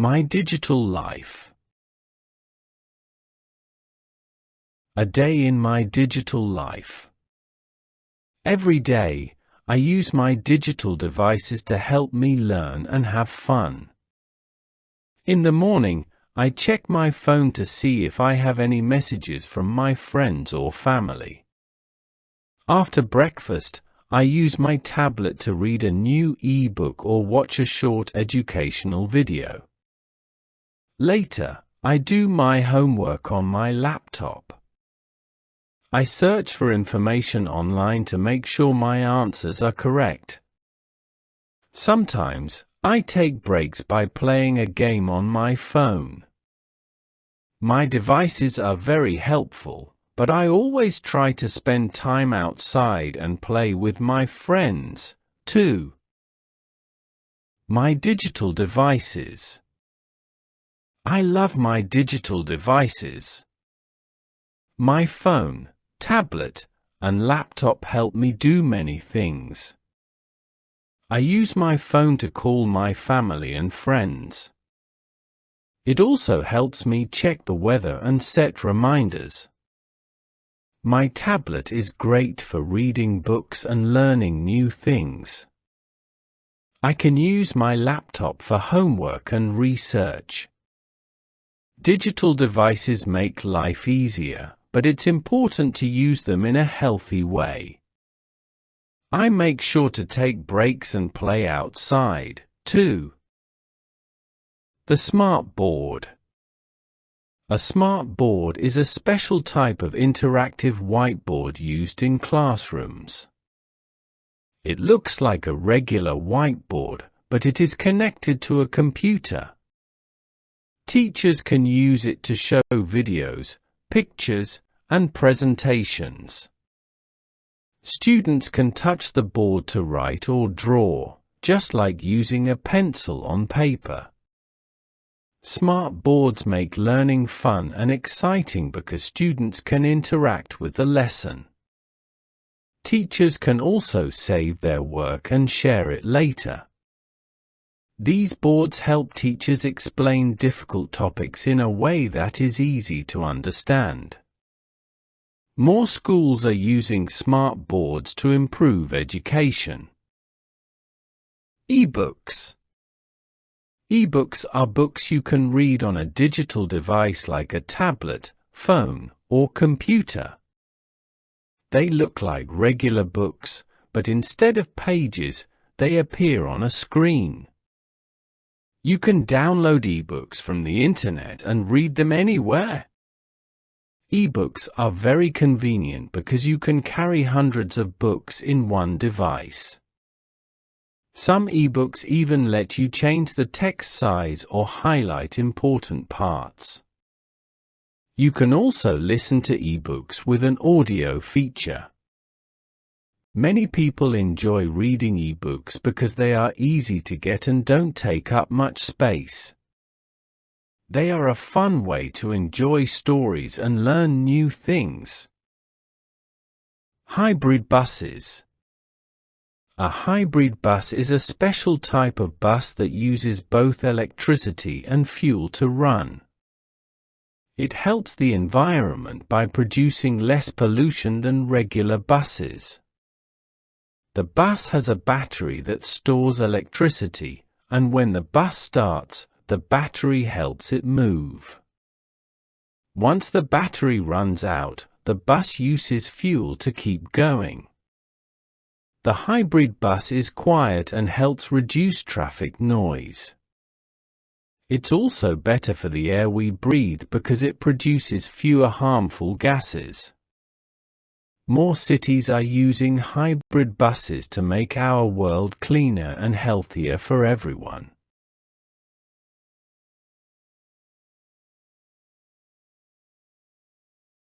My digital life. A day in my digital life. Every day, I use my digital devices to help me learn and have fun. In the morning, I check my phone to see if I have any messages from my friends or family. After breakfast, I use my tablet to read a new ebook or watch a short educational video. Later, I do my homework on my laptop. I search for information online to make sure my answers are correct. Sometimes, I take breaks by playing a game on my phone. My devices are very helpful, but I always try to spend time outside and play with my friends, too. My digital devices. I love my digital devices. My phone, tablet, and laptop help me do many things. I use my phone to call my family and friends. It also helps me check the weather and set reminders. My tablet is great for reading books and learning new things. I can use my laptop for homework and research. Digital devices make life easier, but it's important to use them in a healthy way. I make sure to take breaks and play outside, too. The smart board. A smart board is a special type of interactive whiteboard used in classrooms. It looks like a regular whiteboard, but it is connected to a computer. Teachers can use it to show videos, pictures, and presentations. Students can touch the board to write or draw, just like using a pencil on paper. Smart boards make learning fun and exciting because students can interact with the lesson. Teachers can also save their work and share it later. These boards help teachers explain difficult topics in a way that is easy to understand. More schools are using smart boards to improve education. eBooks. eBooks are books you can read on a digital device like a tablet, phone, or computer. They look like regular books, but instead of pages, they appear on a screen. You can download eBooks from the internet and read them anywhere. eBooks are very convenient because you can carry hundreds of books in one device. Some eBooks even let you change the text size or highlight important parts. You can also listen to eBooks with an audio feature. Many people enjoy reading eBooks because they are easy to get and don't take up much space. They are a fun way to enjoy stories and learn new things. Hybrid buses. A hybrid bus is a special type of bus that uses both electricity and fuel to run. It helps the environment by producing less pollution than regular buses. The bus has a battery that stores electricity, and when the bus starts, the battery helps it move. Once the battery runs out, the bus uses fuel to keep going. The hybrid bus is quiet and helps reduce traffic noise. It's also better for the air we breathe because it produces fewer harmful gases. More cities are using hybrid buses to make our world cleaner and healthier for everyone.